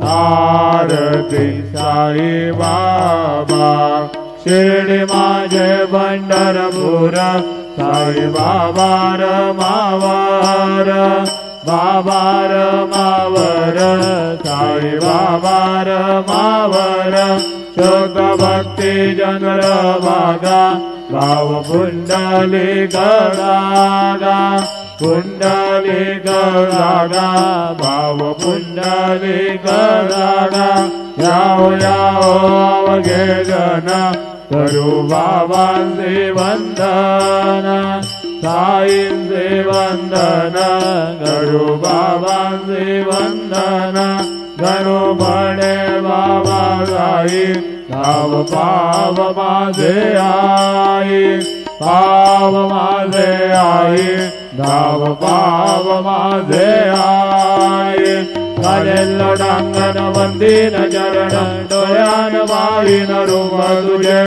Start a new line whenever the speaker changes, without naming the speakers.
आरती साई बाबा शिर्डी माझे पंढरपूर साई बाबा रमावर बाबा रमावर साई बाबा रमावर शुद्ध भक्ती जंगल बागा भाव पुंडली गळागा पुंडली गळागा भाव पुंडली गळागा याओ याओ अवघे जन करू बाबांचे वंदन साईंचे वंदन करू बाबांचे वंदन करू म्हणे बाबा साई धाव पाव माझे आई पाव माझे आई धाव पाव माझे आई चालेल डांगण वंदीन चरण डोळ्यान वाळीन रूप तुझे